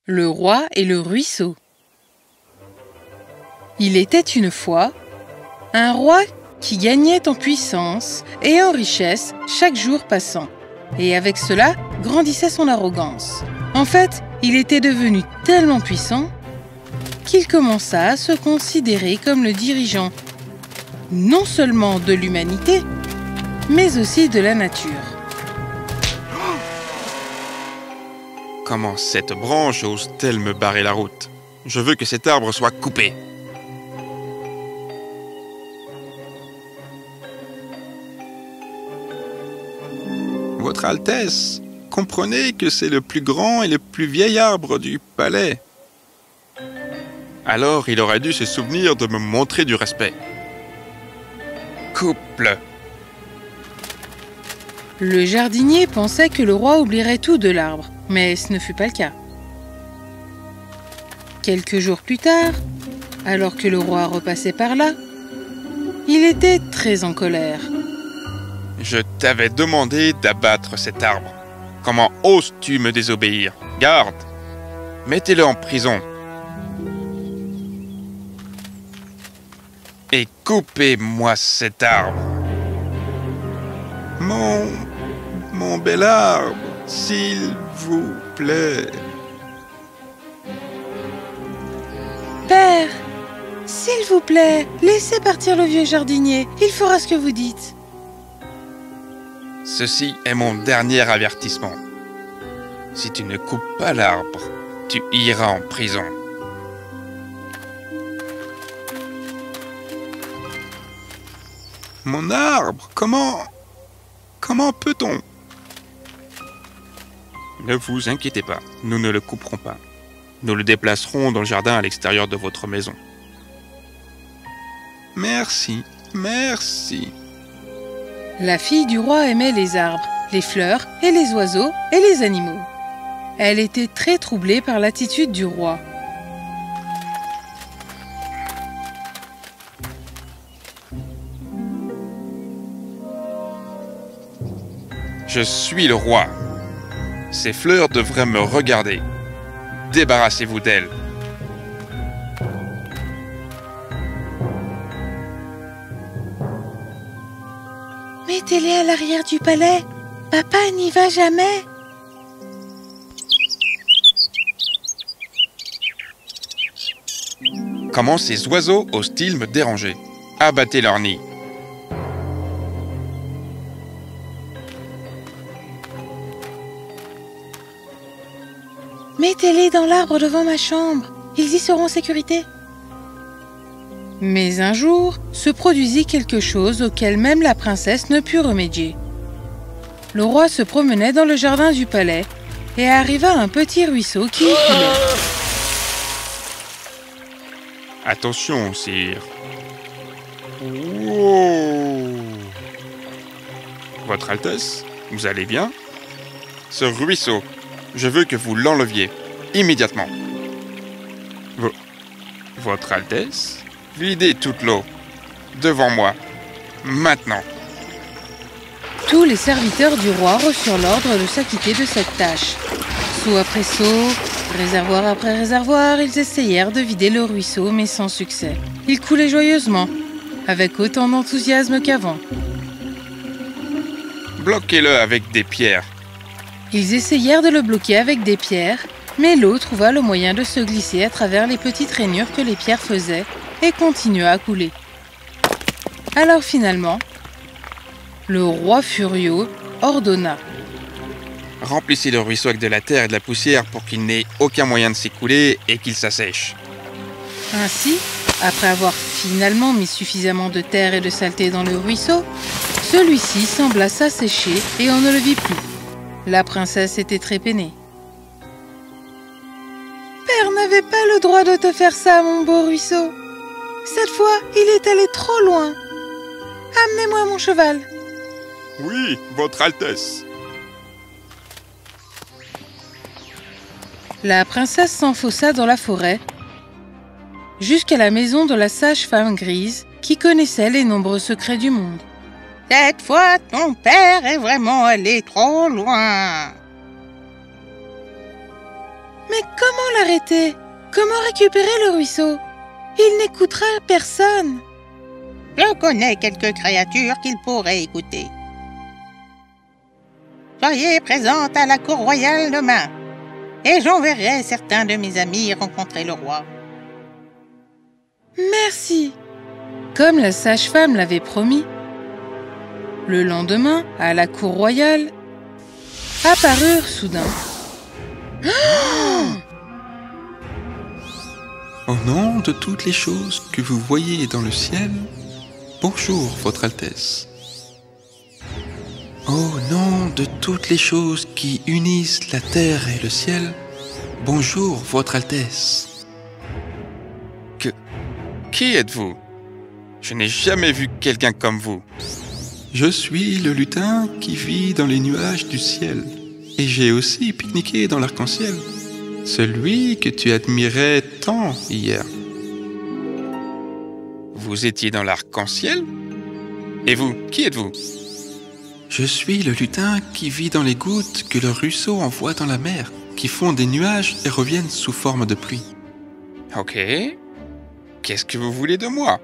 Le roi et le ruisseau. Il était une fois un roi qui gagnait en puissance et en richesse chaque jour passant, et avec cela grandissait son arrogance. En fait, il était devenu tellement puissant qu'il commença à se considérer comme le dirigeant non seulement de l'humanité, mais aussi de la nature. Comment cette branche ose-t-elle me barrer la route? Je veux que cet arbre soit coupé. Votre Altesse, comprenez que c'est le plus grand et le plus vieil arbre du palais. Alors il aurait dû se souvenir de me montrer du respect. Coupe-le. Le jardinier pensait que le roi oublierait tout de l'arbre, mais ce ne fut pas le cas. Quelques jours plus tard, alors que le roi repassait par là, il était très en colère. Je t'avais demandé d'abattre cet arbre. Comment oses-tu me désobéir? Garde! Mettez-le en prison. Et coupez-moi cet arbre. Mon bel arbre, s'il vous plaît. Père, s'il vous plaît, laissez partir le vieux jardinier. Il fera ce que vous dites. Ceci est mon dernier avertissement. Si tu ne coupes pas l'arbre, tu iras en prison. Mon arbre, comment peut-on? Ne vous inquiétez pas, nous ne le couperons pas. Nous le déplacerons dans le jardin à l'extérieur de votre maison. Merci, merci. La fille du roi aimait les arbres, les fleurs et les oiseaux et les animaux. Elle était très troublée par l'attitude du roi. Je suis le roi. Ces fleurs devraient me regarder. Débarrassez-vous d'elles. Mettez-les à l'arrière du palais. Papa n'y va jamais. Comment ces oiseaux osent-ils me déranger? Abattez leur nid. Mettez-les dans l'arbre devant ma chambre. Ils y seront en sécurité. Mais un jour, se produisit quelque chose auquel même la princesse ne put remédier. Le roi se promenait dans le jardin du palais et arriva à un petit ruisseau qui y coulait. Attention, sire. Wow. Votre Altesse, vous allez bien? Ce ruisseau, je veux que vous l'enleviez immédiatement. Votre Altesse, videz toute l'eau. Devant moi. Maintenant. Tous les serviteurs du roi reçurent l'ordre de s'acquitter de cette tâche. Seau après seau, réservoir après réservoir, ils essayèrent de vider le ruisseau, mais sans succès. Il coulait joyeusement, avec autant d'enthousiasme qu'avant. Bloquez-le avec des pierres. Ils essayèrent de le bloquer avec des pierres, mais l'eau trouva le moyen de se glisser à travers les petites rainures que les pierres faisaient et continua à couler. Alors finalement, le roi furieux ordonna: Remplissez le ruisseau avec de la terre et de la poussière pour qu'il n'ait aucun moyen de s'écouler et qu'il s'assèche. Ainsi, après avoir finalement mis suffisamment de terre et de saleté dans le ruisseau, celui-ci sembla s'assécher et on ne le vit plus. La princesse était très peinée. « Père n'avait pas le droit de te faire ça, mon beau ruisseau. Cette fois, il est allé trop loin. Amenez-moi mon cheval. » Oui, votre Altesse. La princesse s'enfonça dans la forêt, jusqu'à la maison de la sage-femme grise qui connaissait les nombreux secrets du monde. Cette fois, ton père est vraiment allé trop loin. Mais comment l'arrêter? Comment récupérer le ruisseau? Il n'écoutera personne. Je connais quelques créatures qu'il pourrait écouter. Soyez présente à la cour royale demain, et j'enverrai certains de mes amis rencontrer le roi. Merci. Comme la sage-femme l'avait promis. Le lendemain, à la cour royale, apparurent soudain. Au nom de toutes les choses que vous voyez dans le ciel, bonjour, Votre Altesse. Au nom de toutes les choses qui unissent la terre et le ciel, bonjour, Votre Altesse. Qui êtes-vous? Je n'ai jamais vu quelqu'un comme vous. Je suis le lutin qui vit dans les nuages du ciel, et j'ai aussi pique-niqué dans l'arc-en-ciel, celui que tu admirais tant hier. Vous étiez dans l'arc-en-ciel? Et vous, qui êtes-vous? Je suis le lutin qui vit dans les gouttes que le ruisseau envoie dans la mer, qui font des nuages et reviennent sous forme de pluie. Ok. Qu'est-ce que vous voulez de moi?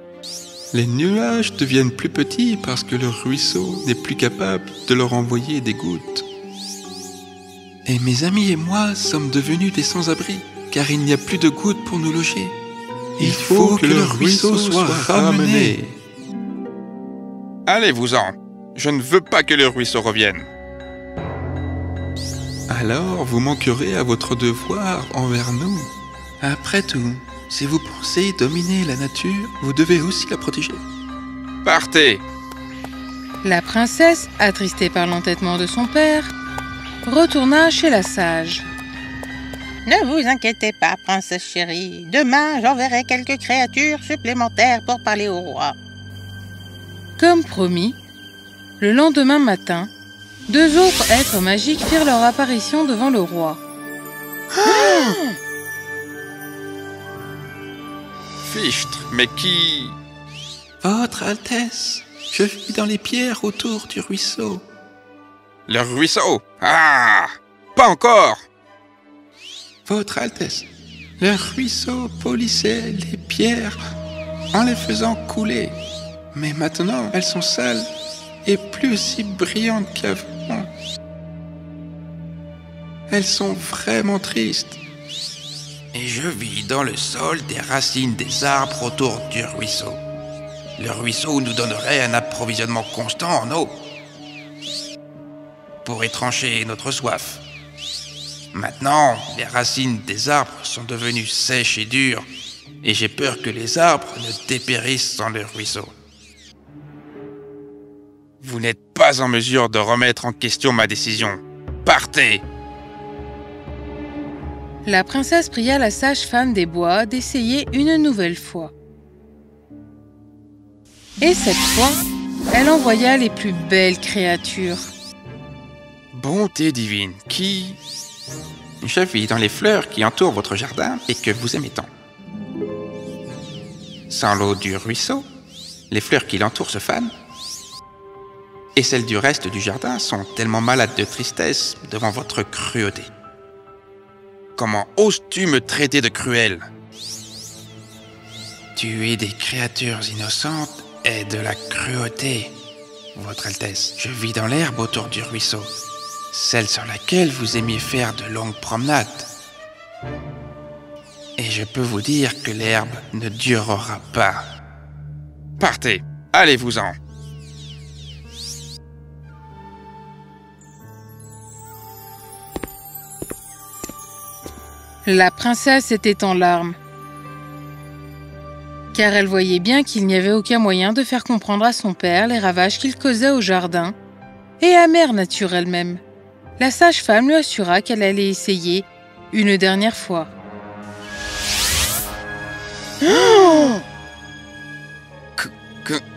Les nuages deviennent plus petits parce que le ruisseau n'est plus capable de leur envoyer des gouttes. Et mes amis et moi sommes devenus des sans-abri, car il n'y a plus de gouttes pour nous loger. Il faut que le ruisseau soit ramené. Allez-vous-en. Je ne veux pas que le ruisseau revienne. Alors vous manquerez à votre devoir envers nous. Après tout, si vous pensez dominer la nature, vous devez aussi la protéger. Partez! La princesse, attristée par l'entêtement de son père, retourna chez la sage. Ne vous inquiétez pas, princesse chérie. Demain, j'enverrai quelques créatures supplémentaires pour parler au roi. Comme promis, le lendemain matin, 2 autres êtres magiques firent leur apparition devant le roi. Fichtre, mais qui... Votre Altesse, je vis dans les pierres autour du ruisseau. Le ruisseau? Ah! Pas encore! Votre Altesse, le ruisseau polissait les pierres en les faisant couler. Mais maintenant, elles sont sales et plus aussi brillantes qu'avant. Elles sont vraiment tristes. Et je vis dans le sol des racines des arbres autour du ruisseau. Le ruisseau nous donnerait un approvisionnement constant en eau pour étrancher notre soif. Maintenant, les racines des arbres sont devenues sèches et dures, et j'ai peur que les arbres ne dépérissent sans le ruisseau. Vous n'êtes pas en mesure de remettre en question ma décision. Partez! La princesse pria la sage-femme des bois d'essayer une nouvelle fois. Et cette fois, elle envoya les plus belles créatures. Bonté divine, qui... Je vis dans les fleurs qui entourent votre jardin et que vous aimez tant. Sans l'eau du ruisseau, les fleurs qui l'entourent se fanent, et celles du reste du jardin sont tellement malades de tristesse devant votre cruauté. Comment oses-tu me traiter de cruel? Tuer des créatures innocentes est de la cruauté, Votre Altesse. Je vis dans l'herbe autour du ruisseau, celle sur laquelle vous aimiez faire de longues promenades. Et je peux vous dire que l'herbe ne durera pas. Partez, allez-vous-en. La princesse était en larmes, car elle voyait bien qu'il n'y avait aucun moyen de faire comprendre à son père les ravages qu'il causait au jardin, et à Mère Nature elle-même. La sage-femme lui assura qu'elle allait essayer une dernière fois.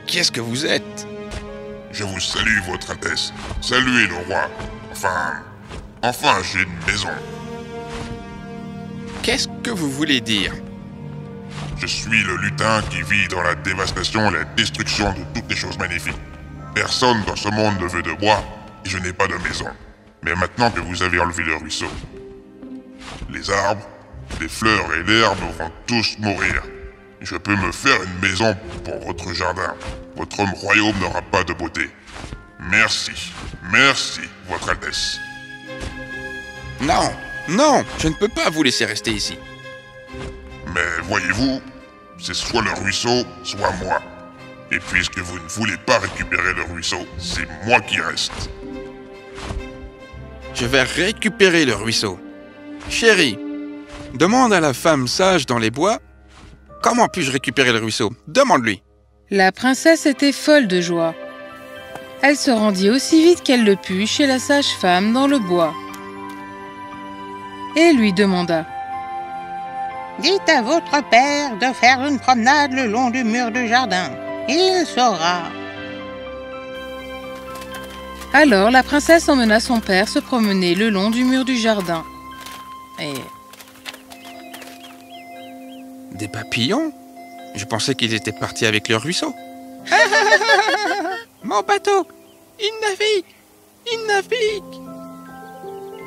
Qu'est-ce que vous êtes? Je vous salue, Votre Altesse. Saluez le roi. Enfin, j'ai une maison. Qu'est-ce que vous voulez dire? Je suis le lutin qui vit dans la dévastation et la destruction de toutes les choses magnifiques. Personne dans ce monde ne veut de moi et je n'ai pas de maison. Mais maintenant que vous avez enlevé le ruisseau, les arbres, les fleurs et l'herbe vont tous mourir. Je peux me faire une maison pour votre jardin. Votre royaume n'aura pas de beauté. Merci, merci, Votre Altesse. Non, non, je ne peux pas vous laisser rester ici. Mais voyez-vous, c'est soit le ruisseau, soit moi. Et puisque vous ne voulez pas récupérer le ruisseau, c'est moi qui reste. Je vais récupérer le ruisseau. Chérie, demande à la femme sage dans les bois, comment puis-je récupérer le ruisseau? Demande-lui. La princesse était folle de joie. Elle se rendit aussi vite qu'elle le put chez la sage-femme dans le bois et lui demanda. Dites à votre père de faire une promenade le long du mur du jardin. Il saura. Alors la princesse emmena son père se promener le long du mur du jardin. Et Des papillons? Je pensais qu'ils étaient partis avec le ruisseau. Mon bateau! Il navigue! Il navigue!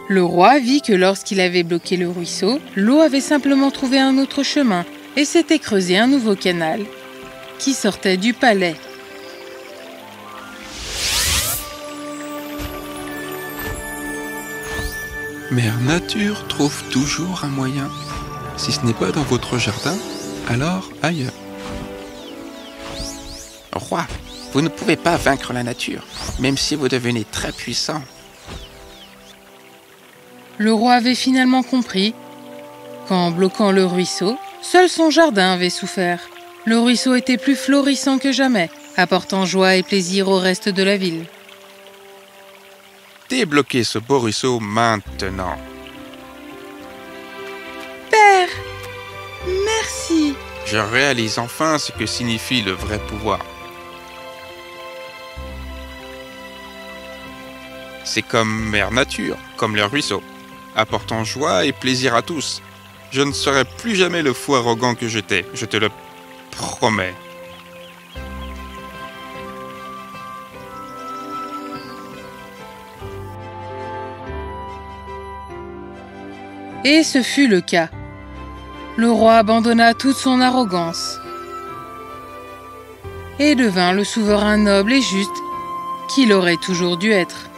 le roi vit que lorsqu'il avait bloqué le ruisseau, l'eau avait simplement trouvé un autre chemin et s'était creusé un nouveau canal qui sortait du palais. Mère Nature trouve toujours un moyen. Si ce n'est pas dans votre jardin, alors ailleurs. Roi, vous ne pouvez pas vaincre la nature, même si vous devenez très puissant. Le roi avait finalement compris qu'en bloquant le ruisseau, seul son jardin avait souffert. Le ruisseau était plus florissant que jamais, apportant joie et plaisir au reste de la ville. Débloquez ce beau ruisseau maintenant. Père, merci. Je réalise enfin ce que signifie le vrai pouvoir. C'est comme Mère Nature, comme le ruisseau, apportant joie et plaisir à tous. Je ne serai plus jamais le fou arrogant que j'étais, je te le promets. Et ce fut le cas. Le roi abandonna toute son arrogance et devint le souverain noble et juste qu'il aurait toujours dû être.